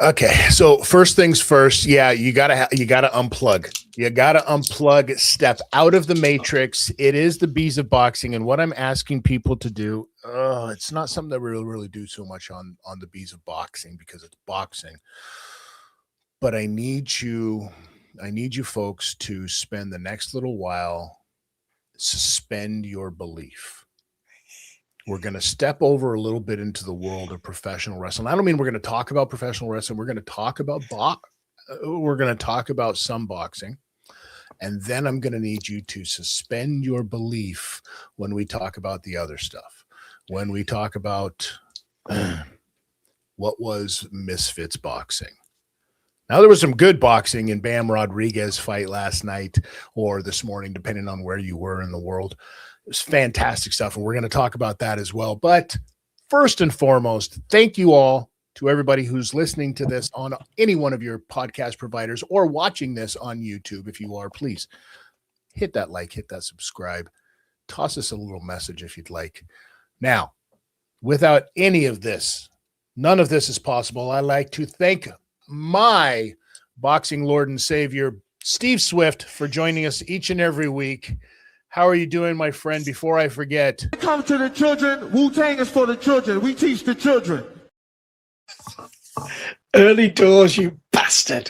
Okay, so first things first, yeah, you gotta unplug. You gotta unplug, step out of the matrix. It is the bees of boxing, and what I'm asking people to do, it's not something that we really do so much on the bees of boxing because it's boxing. But I need you folks to spend the next little while suspend your belief. We're going to step over a little bit into the world of professional wrestling. I don't mean we're going to talk about professional wrestling. We're going to talk about we're going to talk about some boxing. And then I'm going to need you to suspend your belief when we talk about the other stuff. When we talk about what was Misfits boxing. Now, there was some good boxing in Bam Rodriguez fight last night or this morning, depending on where you were in the world. It was fantastic stuff, and we're going to talk about that as well. But first and foremost, thank you all to everybody who's listening to this on any one of your podcast providers or watching this on YouTube. If you are, please hit that like, hit that subscribe, toss us a little message if you'd like. Now, without any of this, none of this is possible. I'd like to thank my boxing Lord and Savior, Steve Swift, for joining us each and every week. How are you doing, my friend? Before I forget. Come to the children. Wu-Tang is for the children. We teach the children. Early doors, you bastard.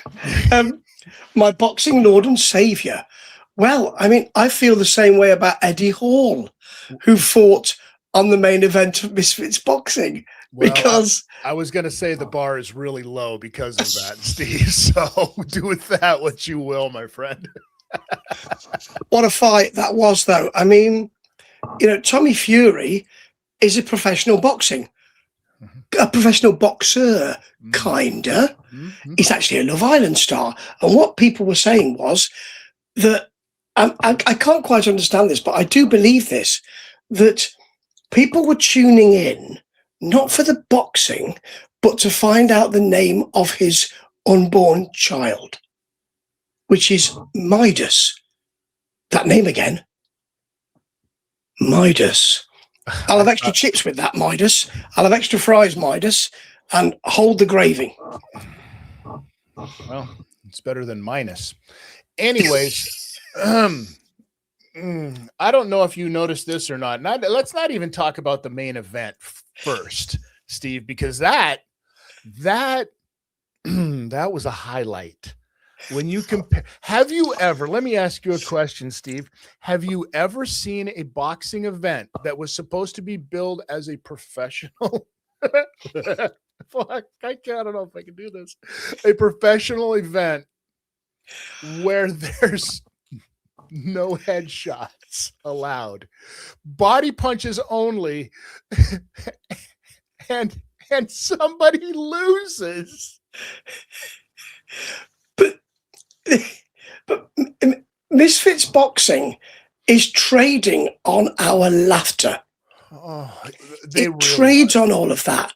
My boxing Lord and Savior. Well, I mean, I feel the same way about Eddie Hall, who fought on the main event of Misfits boxing. Well, because I was going to say the bar is really low because of that, Steve. So do with that what you will, my friend. What a fight that was, though. I mean, you know, Tommy Fury is a professional boxer, kinda. He's actually a Love Island star. And what people were saying was that, I can't quite understand this, but I do believe this, that people were tuning in not for the boxing, but to find out the name of his unborn child, which is Midas. That name again. Midas. I'll have extra chips with that, Midas. I'll have extra fries, Midas, and hold the gravy. Well, it's better than minus. Anyways, I don't know if you noticed this or not. Let's not even talk about the main event first, Steve, because that was a highlight. When you compare, have you ever, let me ask you a question, Steve. Have you ever seen a boxing event that was supposed to be billed as a professional? Fuck, I don't know if I can do this. A professional event where there's no headshots allowed, body punches only, and somebody loses. But Misfits boxing is trading on our laughter. It trades on all of that.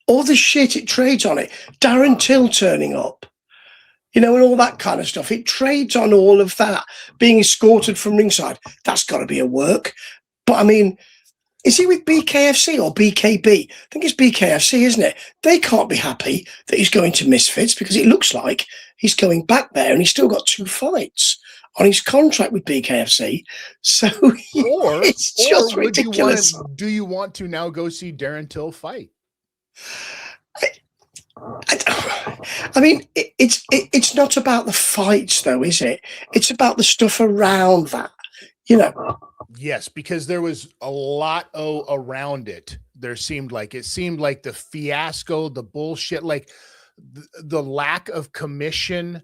All the shit, it trades on it. Darren Till turning up, you know, and all that kind of stuff. It trades on all of that. Being escorted from ringside, that's got to be a work. But I mean, is he with BKFC or BKB? I think it's BKFC, isn't it? They can't be happy that he's going to Misfits because it looks like he's going back there and he's still got 2 fights on his contract with BKFC. So it's just ridiculous. Do you want to now go see Darren Till fight? I mean, it's not about the fights, though, is it? It's about the stuff around that, you know. Yes, because there was a lot around it. It seemed like the fiasco, the bullshit, like the lack of commission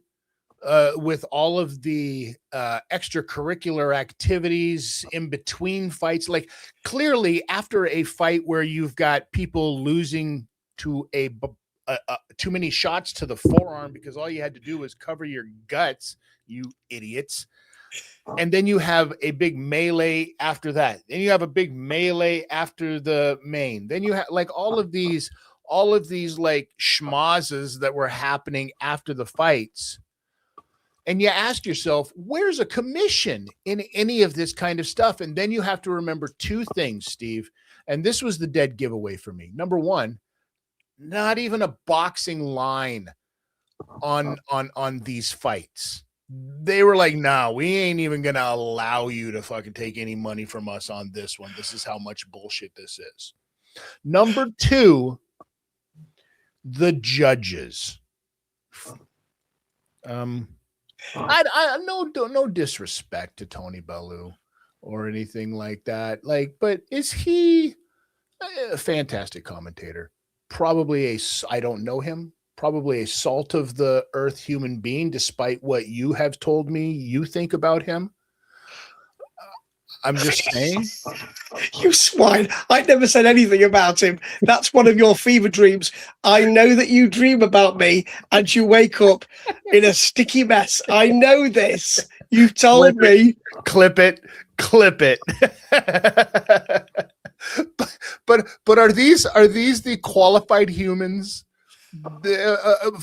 with all of the extracurricular activities in between fights. Like clearly after a fight where you've got people losing to too many shots to the forearm because all you had to do was cover your guts, you idiots. And then you have a big melee after that. Then you have a big melee after the main. Then you have like all of these like schmozzes that were happening after the fights. And you ask yourself, where's a commission in any of this kind of stuff? And then you have to remember 2 things, Steve. And this was the dead giveaway for me. Number one, not even a boxing line on these fights. They were like, "No, we ain't even gonna allow you to fucking take any money from us on this one. This is how much bullshit this is." Number two, the judges. I no disrespect to Tony Bellew or anything like that. Like, but is he a fantastic commentator? Probably I don't know him. Probably a salt of the earth human being, despite what you have told me you think about him. I'm just saying. You swine. I never said anything about him. That's one of your fever dreams. I know that you dream about me and you wake up in a sticky mess. I know this. You've told me. Clip it. but are these the qualified humans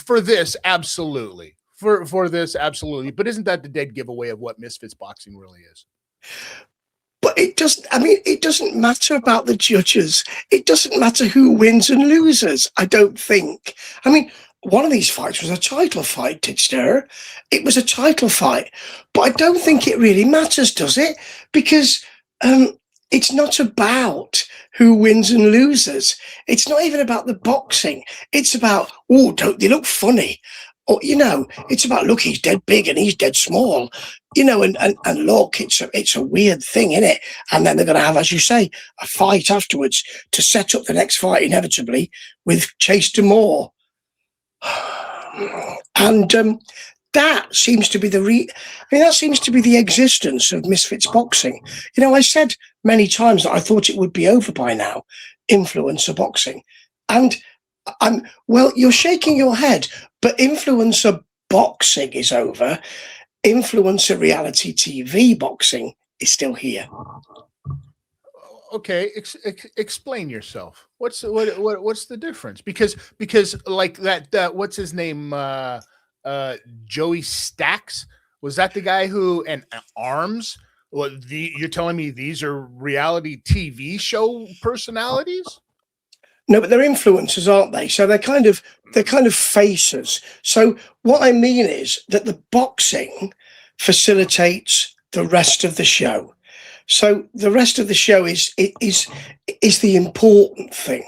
for this? Absolutely. For this, absolutely. But isn't that the dead giveaway of what Misfits boxing really is? But it doesn't matter about the judges. It doesn't matter who wins and loses, I don't think. I mean, one of these fights was a title fight, Tidster. It was a title fight. But I don't think it really matters, does it? Because it's not about who wins and loses. It's not even about the boxing. It's about, oh, don't they look funny? Or, it's about, look, he's dead big and he's dead small. And look, it's a weird thing, isn't it? And then they're going to have, as you say, a fight afterwards to set up the next fight inevitably with Chase Demore. And that seems to be that seems to be the existence of Misfits boxing. I said many times that I thought it would be over by now, influencer boxing. And you're shaking your head, but influencer boxing is over. Influencer reality TV boxing is still here. Okay, explain yourself. What's the difference? Because like that what's his name? Joey Stacks, was that the guy who and Arms? Well, you're telling me these are reality TV show personalities? No, but they're influencers, aren't they? So they're kind of faces. So what I mean is that the boxing facilitates the rest of the show. So the rest of the show is the important thing,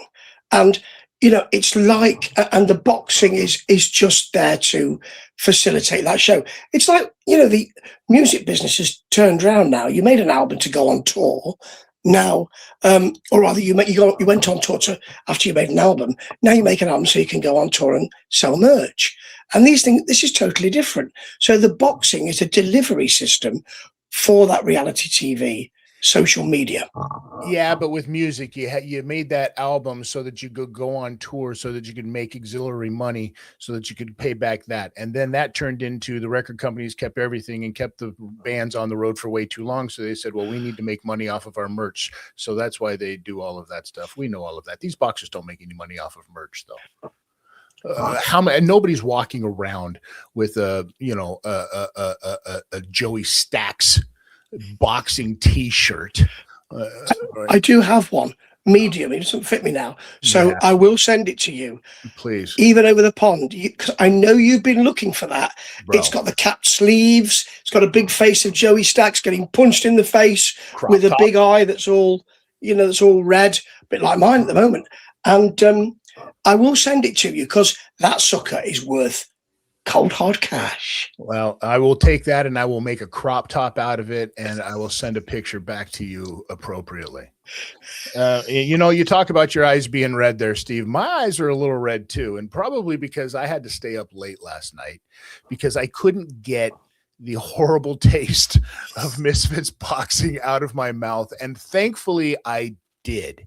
and it's like, and the boxing is just there to facilitate that show. It's like the music business has turned around now. You made an album to go on tour. Now, or rather, you went on tour after you made an album. Now you make an album so you can go on tour and sell merch. And this is totally different. So the boxing is a delivery system for that reality TV, social media. Yeah, but with music, you made that album so that you could go on tour, so that you could make auxiliary money, so that you could pay back that. And then that turned into the record companies kept everything and kept the bands on the road for way too long. So they said, well, we need to make money off of our merch. So that's why they do all of that stuff. We know all of that. These boxers don't make any money off of merch, though. Nobody's walking around with a Joey Stacks boxing T-shirt. I do have one, medium. It doesn't fit me now, so yeah. I will send it to you, please. Even over the pond, because I know you've been looking for that. Bro. It's got the capped sleeves. It's got a big face of Joey Stacks getting punched in the face with a big eye that's all red, a bit like mine at the moment. And I will send it to you because that sucker is worth cold hard cash. Well, I will take that and I will make a crop top out of it and I will send a picture back to you appropriately. You talk about your eyes being red there, Steve. My eyes are a little red too, and probably because I had to stay up late last night because I couldn't get the horrible taste of Misfits boxing out of my mouth. And thankfully I did,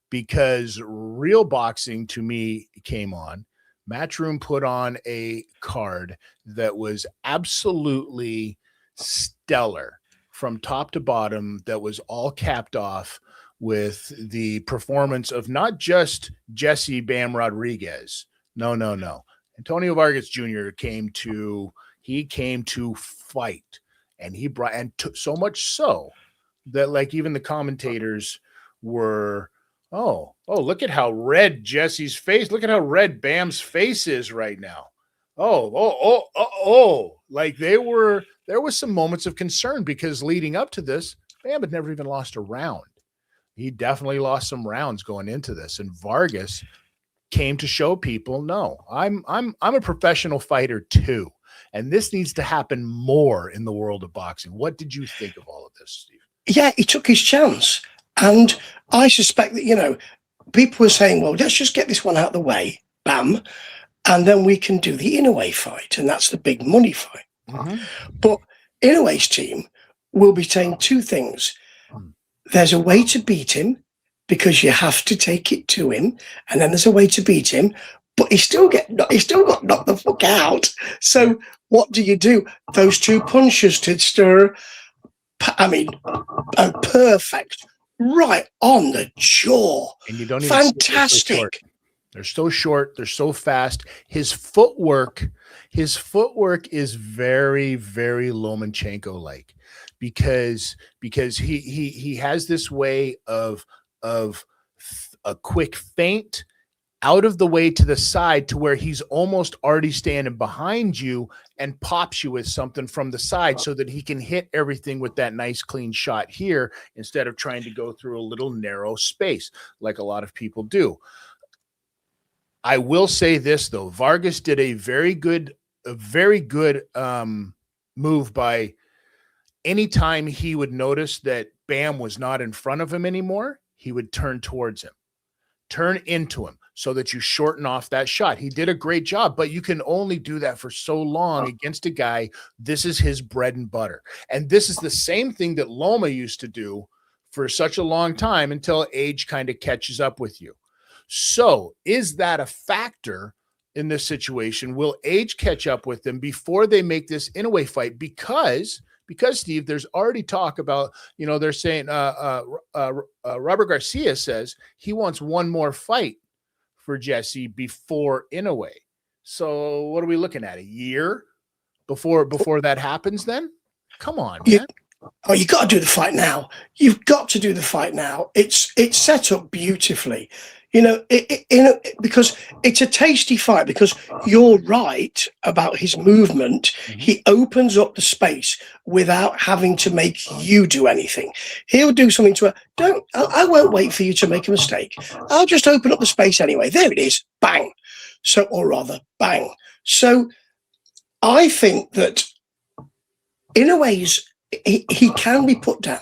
because real boxing to me came on. Matchroom put on a card that was absolutely stellar from top to bottom, that was all capped off with the performance of not just Jesse Bam Rodriguez. No. Antonio Vargas Jr. came to fight, and he brought, and so much so that like even the commentators were, oh, Oh, look at how red Jesse's face. Look at how red Bam's face is right now. Like there was some moments of concern because leading up to this, Bam had never even lost a round. He definitely lost some rounds going into this. And Vargas came to show people, no, I'm a professional fighter too. And this needs to happen more in the world of boxing. What did you think of all of this, Steve? Yeah, he took his chance. And I suspect that, people were saying, well, let's just get this one out of the way, bam, and then we can do the Inoue fight, and that's the big money fight. Mm-hmm. But Inoue's team will be saying two things. There's a way to beat him because you have to take it to him, and then there's a way to beat him, but he still got knocked the fuck out. So what do? Those two punches to stir, perfect. Right on the jaw. And you don't even fantastic. They're so short. They're so fast. His footwork is very, very Lomachenko-like because he has this way of a quick feint out of the way to the side to where he's almost already standing behind you and pops you with something from the side so that he can hit everything with that nice clean shot here instead of trying to go through a little narrow space like a lot of people do. I will say this though, Vargas did a very good move by anytime he would notice that Bam was not in front of him anymore, he would turn towards him, turn into him, so that you shorten off that shot. He did a great job, but you can only do that for so long against a guy. This is his bread and butter. And this is the same thing that Loma used to do for such a long time until age kind of catches up with you. So is that a factor in this situation? Will age catch up with them before they make this Inoue fight? Because Steve, there's already talk about, they're saying Robert Garcia says he wants one more fight for Jesse before Inoue. So what are we looking at? A year before that happens then? Come on, man. You got to do the fight now. You've got to do the fight now. It's set up beautifully. Because it's a tasty fight, because you're right about his movement. Mm-hmm. He opens up the space without having to make you do anything. He'll do something to her. I won't wait for you to make a mistake. I'll just open up the space anyway. There it is. Bang. Bang. So I think that in a way he can be put down.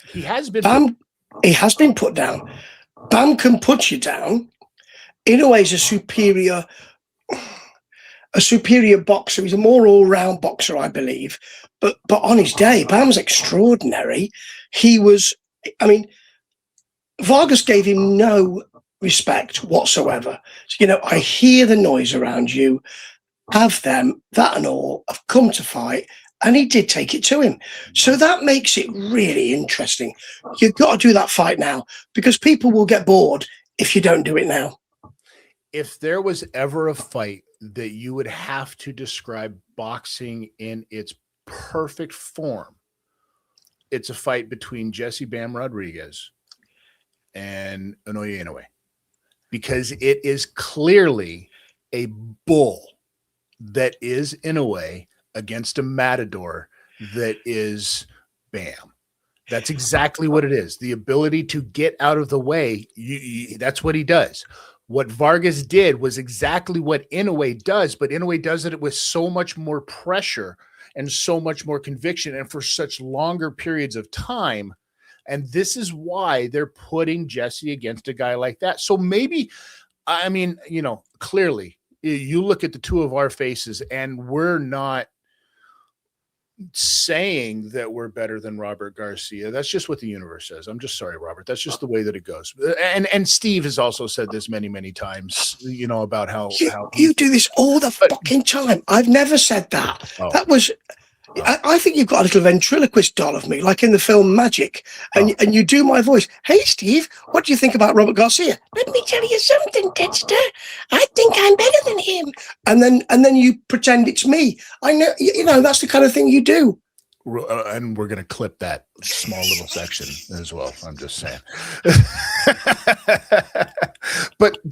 He has been. He has been put down. Bam can put you down. Inoue's a superior boxer. He's a more all-round boxer, I believe. But on his day, Bam's extraordinary. Vargas gave him no respect whatsoever. So, I hear the noise around you. Have them, that and all, have come to fight. And he did take it to him. So that makes it really interesting. You've got to do that fight now, because people will get bored if you don't do it now. If there was ever a fight that you would have to describe boxing in its perfect form, it's a fight between Jesse Bam Rodriguez and Inoue Inoue, because it is clearly a bull that is Inoue against a matador that is Bam. That's exactly what it is. The ability to get out of the way. That's what he does. What Vargas did was exactly what Inoue does, but Inoue does it with so much more pressure and so much more conviction and for such longer periods of time. And this is why they're putting Jesse against a guy like that. So maybe, clearly you look at the two of our faces and we're not saying that we're better than Robert Garcia. That's just what the universe says. I'm just sorry, Robert. That's just the way that it goes. And Steve has also said this many, many times, about how you do this all the fucking time. I've never said that. That was, I think you've got a little ventriloquist doll of me, like in the film Magic, and you do my voice. Hey, Steve, what do you think about Robert Garcia? Let me tell you something, Dexter. I think I'm better than him. And then you pretend it's me. I know, that's the kind of thing you do. And we're going to clip that small little section as well. I'm just saying.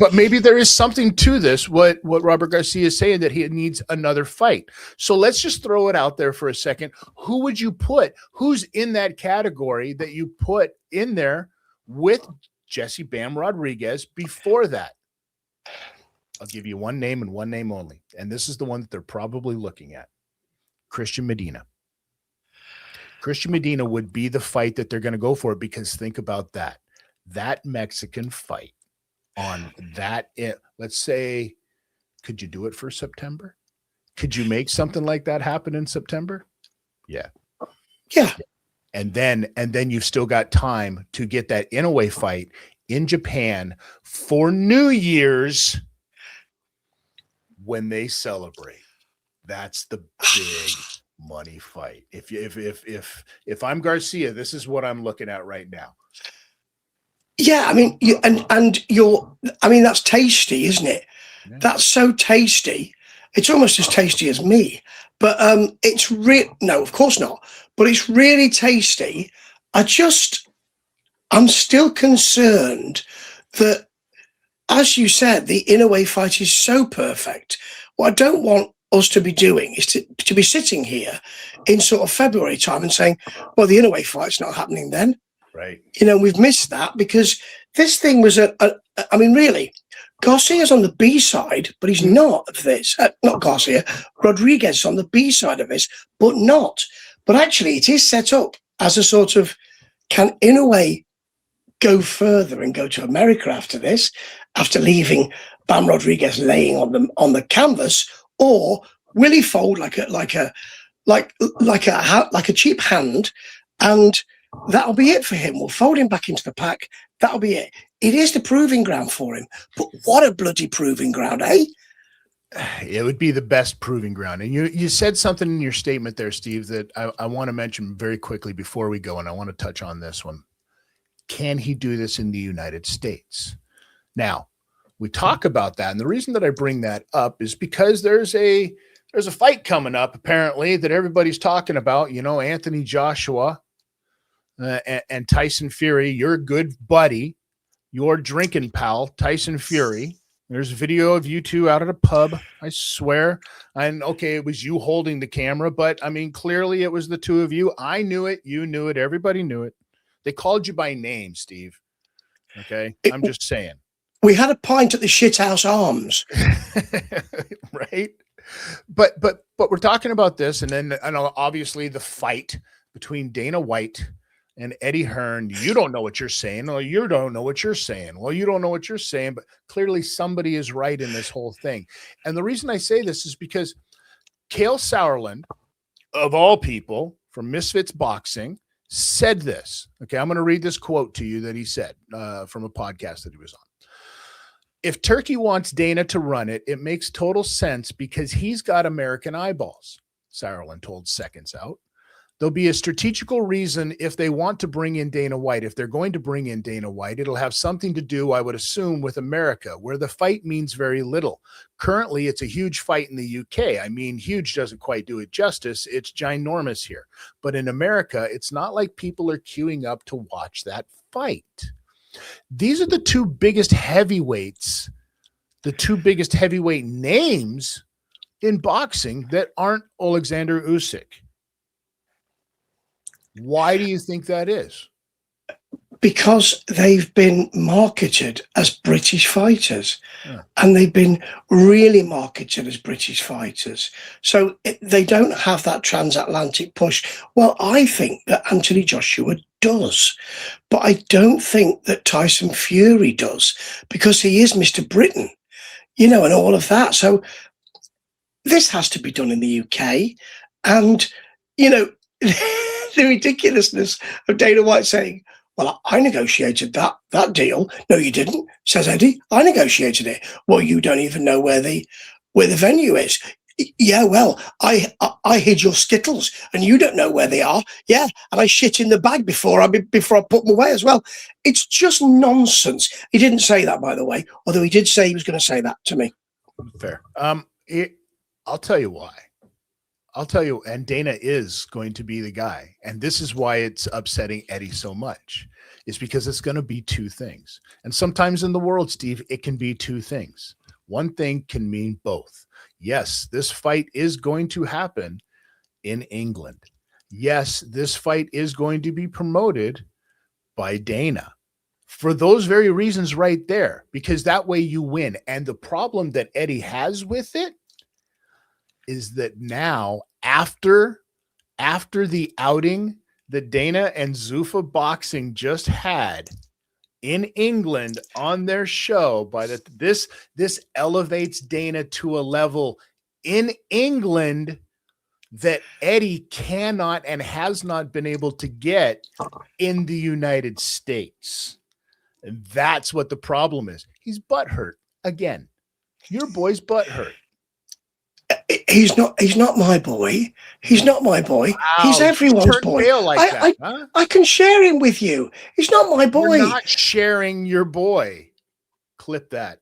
but maybe there is something to this. What Robert Garcia is saying, that he needs another fight. So let's just throw it out there for a second. Who would you put? Who's in that category that you put in there with Jesse Bam Rodriguez before that? I'll give you one name and one name only, and this is the one that they're probably looking at: Christian Medina. Christian Medina would be the fight that they're going to go for, because think about that Mexican fight on that. Let's say, could you do it for September? Could you make something like that happen in September? Yeah. And then you've still got time to get that Inoue fight in Japan for New Year's, when they celebrate. That's the big money fight. If I'm Garcia, this is what I'm looking at right now. Yeah, I mean, that's tasty, isn't it? Yeah. That's so tasty. It's almost as tasty as me, but it's no, of course not. But it's really tasty. I'm still concerned that, as you said, the Inoue fight is so perfect. What I don't want us to be doing is to be sitting here in sort of February time and saying, well, the Inoue fight's not happening then. Right. We've missed that, because this thing was I mean, really, Garcia's on the B side, but he's not of this. Not Garcia, Rodriguez on the B side of this, but not. But actually, it is set up as a sort of, can Inoue go further and go to America after this, after leaving Bam Rodriguez laying on the canvas, or will he fold like a cheap hand, and that'll be it for him? We'll fold him back into the pack. That'll be it. It is the proving ground for him. But what a bloody proving ground, eh? It would be the best proving ground. And you said something in your statement there, Steve, that I want to mention very quickly before we go, and I want to touch on this one. Can he do this in the United States? Now, we talk about that, and the reason that I bring that up is because there's a fight coming up, apparently, that everybody's talking about. Anthony Joshua and Tyson Fury, your good buddy, your drinking pal, Tyson Fury. There's a video of you two out at a pub, I swear. And okay, it was you holding the camera, but I mean, clearly it was the two of you. I knew it. You knew it. Everybody knew it. They called you by name, Steve. Okay. I'm just saying. We had a pint at the Shithouse Arms. Right. But we're talking about this. And then obviously the fight between Dana White and Eddie Hearn. You don't know what you're saying. Or you don't know what you're saying. Well, you don't know what you're saying, but clearly somebody is right in this whole thing. And the reason I say this is because Cale Sauerland, of all people, from Misfits Boxing, said this. Okay, I'm going to read this quote to you that he said from a podcast that he was on. If Turkey wants Dana to run it, it makes total sense because he's got American eyeballs, Sauerland told Seconds Out. There'll be a strategical reason if they want to bring in Dana White. If they're going to bring in Dana White, it'll have something to do, I would assume, with America, where the fight means very little. Currently, it's a huge fight in the UK. I mean, huge doesn't quite do it justice. It's ginormous here. But in America, it's not like people are queuing up to watch that fight. These are the two biggest heavyweights, the two biggest heavyweight names in boxing that aren't Alexander Usyk. Why do you think that is? Because they've been marketed as British fighters, and they've been really marketed as British fighters. So they don't have that transatlantic push. Well, I think that Anthony Joshua does, but I don't think that Tyson Fury does, because he is Mr. Britain, and all of that. So this has to be done in the UK. And, the ridiculousness of Dana White saying, well, I negotiated that deal. No, you didn't, says Eddie. I negotiated it. Well, you don't even know where the venue is. Yeah, well, I hid your Skittles and you don't know where they are. Yeah, and I shit in the bag before I put them away as well. It's just nonsense. He didn't say that, by the way, although he did say he was going to say that to me. Fair. I'll tell you why. And Dana is going to be the guy. And this is why it's upsetting Eddie so much, is because it's going to be two things. And sometimes in the world, Steve, it can be two things. One thing can mean both. Yes, this fight is going to happen in England. Yes, this fight is going to be promoted by Dana for those very reasons right there, because that way you win. And the problem that Eddie has with it is that now after the outing that Dana and Zuffa Boxing just had in England on their show, this elevates Dana to a level in England that Eddie cannot and has not been able to get in the United States. And that's what the problem is. He's butthurt again. Your boy's butthurt. He's not my boy. He's not my boy. Wow, he's everyone's boy. I can share him with you. He's not my boy. You're not sharing your boy. Clip that.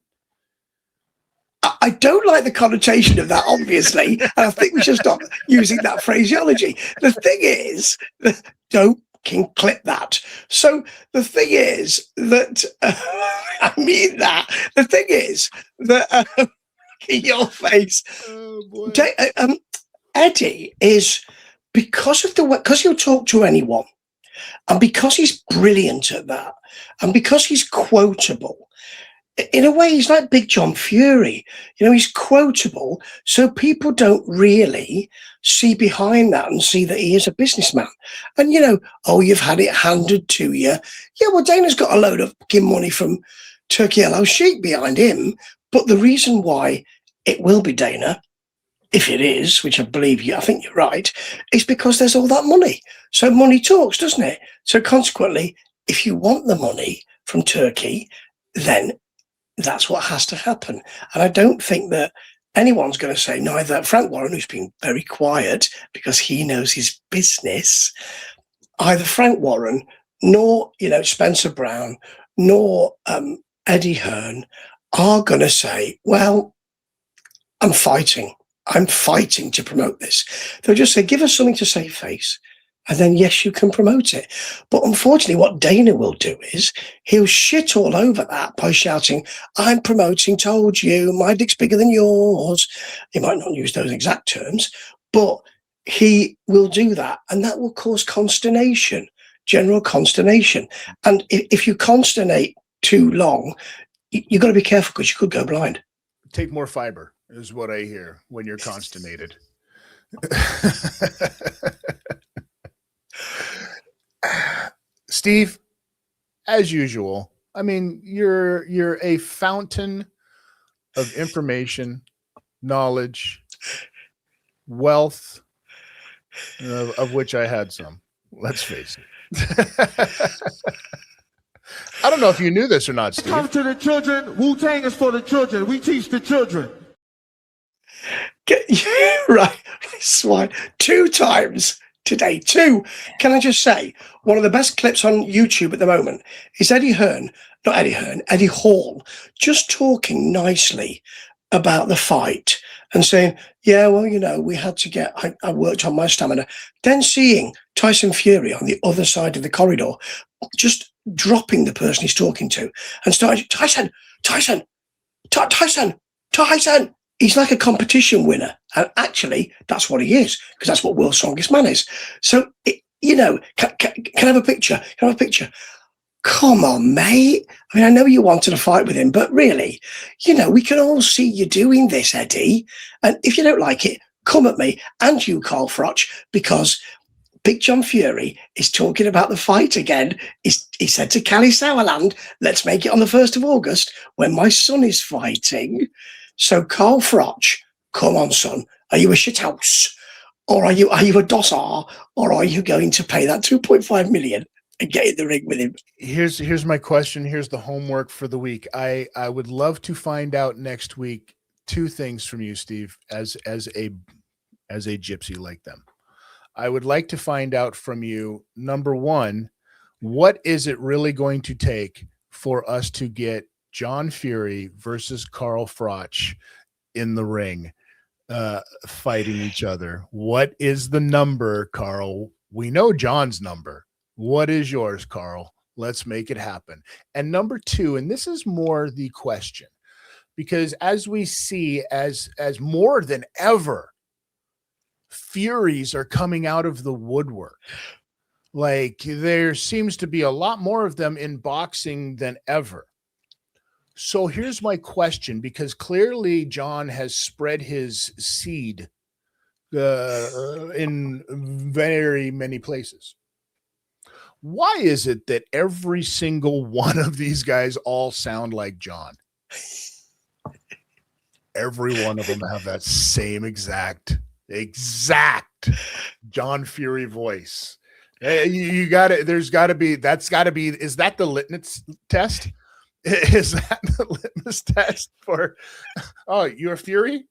I don't like the connotation of that, obviously. And I think we should stop using that phraseology. The thing is, don't clip that. So the thing is that, I mean that. The thing is that, in your face, oh boy. Eddie is, because he'll talk to anyone, and because he's brilliant at that, and because he's quotable. In a way, he's like Big John Fury. He's quotable, so people don't really see behind that and see that he is a businessman. And, you've had it handed to you. Yeah, well, Dana's got a load of fucking money from Turkey Hello Sheik behind him. But the reason why it will be Dana, if it is, which I think you're right, is because there's all that money. So money talks, doesn't it? So consequently, if you want the money from Turkey, then that's what has to happen. And I don't think that anyone's going to say, neither Frank Warren, who's been very quiet because he knows his business, either Frank Warren, nor, Spencer Brown, nor Eddie Hearn are going to say, well, I'm fighting to promote this. They'll just say, give us something to save face. And then, yes, you can promote it. But unfortunately, what Dana will do is he'll shit all over that by shouting, I'm promoting, told you, my dick's bigger than yours. He might not use those exact terms, but he will do that. And that will cause consternation, general consternation. And if you consternate too long, you've got to be careful because you could go blind. Take more fiber is what I hear when you're consternated. Steve, as usual, I mean, you're a fountain of information, knowledge, wealth, of which I had some. Let's face it. I don't know if you knew this or not, Steve. Come to the children. Wu-Tang is for the children. We teach the children. Right, swine. 2 times today. 2. Can I just say, one of the best clips on YouTube at the moment is Eddie Hall, just talking nicely about the fight and saying, yeah, well, we had to I worked on my stamina. Then seeing Tyson Fury on the other side of the corridor, just dropping the person he's talking to and starting, Tyson. He's like a competition winner. And actually, that's what he is, because that's what World's Strongest Man is. So, can I have a picture? Can I have a picture? Come on, mate. I mean, I know you wanted to fight with him, but really, we can all see you doing this, Eddie. And if you don't like it, come at me and you, Carl Froch, because Big John Fury is talking about the fight again. He said to Cali Sauerland, let's make it on the 1st of August when my son is fighting. So Carl Froch, come on, son. Are you a shithouse? Or are you a dossar? Or are you going to pay that 2.5 million and get in the ring with him? Here's my question. Here's the homework for the week. I would love to find out next week 2 things from you, Steve, as a gypsy like them. I would like to find out from you, number 1, what is it really going to take for us to get John Fury versus Carl Froch in the ring, fighting each other? What is the number, Carl? We know John's number. What is yours, Carl? Let's make it happen. And number two, and this is more the question, because as we see, as more than ever, Furies are coming out of the woodwork. Like there seems to be a lot more of them in boxing than ever. So here's my question, because clearly John has spread his seed in very many places. Why is it that every single one of these guys all sound like John? Every one of them have that same exact John Fury voice. You got it. There's got to be, that's got to be, is that the litmus test? Is that the litmus test for, oh, you're Fury?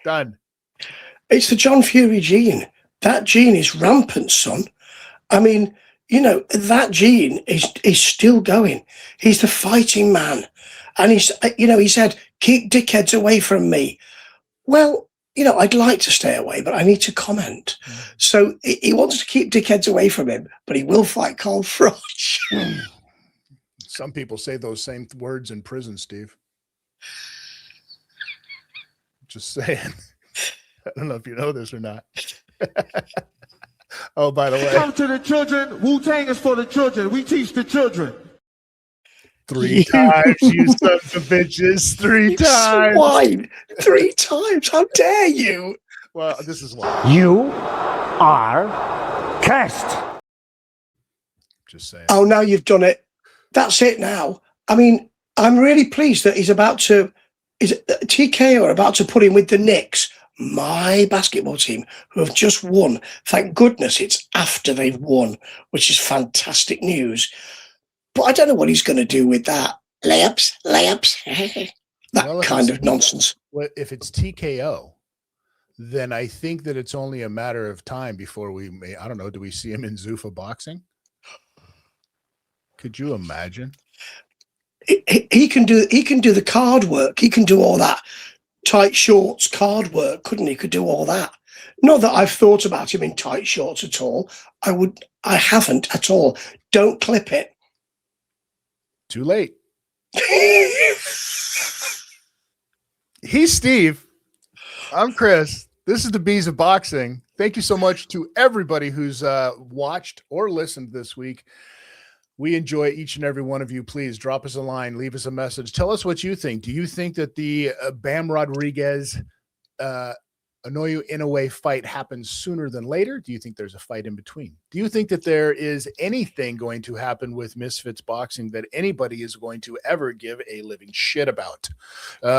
Done. It's the John Fury gene. That gene is rampant, son. I mean, you know, that gene is still going. He's the fighting man. And he's, you know, he said, keep dickheads away from me. Well, you know, I'd like to stay away, but I need to comment. So he wants to keep dickheads away from him, but he will fight Carl Froch. Some people say those same words in prison, Steve. Just saying. I don't know if you know this or not. Oh, by the way. Come to the children. Wu-Tang is for the children. We teach the children. 3 times, you sons of bitches. 3 times. Swine. 3 times. How dare you? Well, this is why. You are cursed. Just saying. Oh, now you've done it. That's it now. I mean, I'm really pleased that TK are about to put him with the Knicks, my basketball team, who have just won. Thank goodness it's after they've won, which is fantastic news. But I don't know what he's going to do with that. Layups. That kind of nonsense. Well, if it's TKO, then I think that it's only a matter of time before we may, I don't know, do we see him in Zuffa boxing? Could you imagine? He can do the card work. He can do all that tight shorts card work, couldn't he? Could do all that. Not that I've thought about him in tight shorts at all. I haven't at all. Don't clip it. Too late. He's Steve. I'm Chris. This is the Bees of Boxing. Thank you so much to everybody who's watched or listened this week. We enjoy each and every one of you. Please drop us a line, leave us a message. Tell us what you think. Do you think that the Bam Rodriguez Inoue Inoue fight happens sooner than later? Do you think there's a fight in between? Do you think that there is anything going to happen with Misfits Boxing that anybody is going to ever give a living shit about?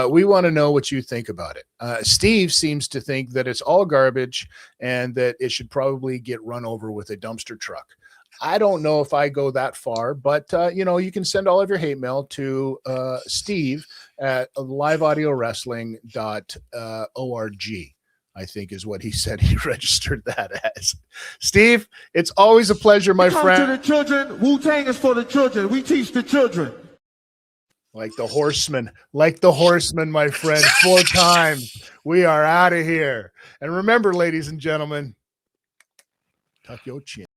We want to know what you think about it. Steve seems to think that it's all garbage and that it should probably get run over with a dumpster truck. I don't know if I go that far, but, you know, you can send all of your hate mail to Steve at liveaudiowrestling.org. I think is what he said he registered that as. Steve, it's always a pleasure, my friend. Come to the children. Wu-Tang is for the children. We teach the children. Like the horseman, my friend, 4 times. We are out of here. And remember, ladies and gentlemen, tuck your chin.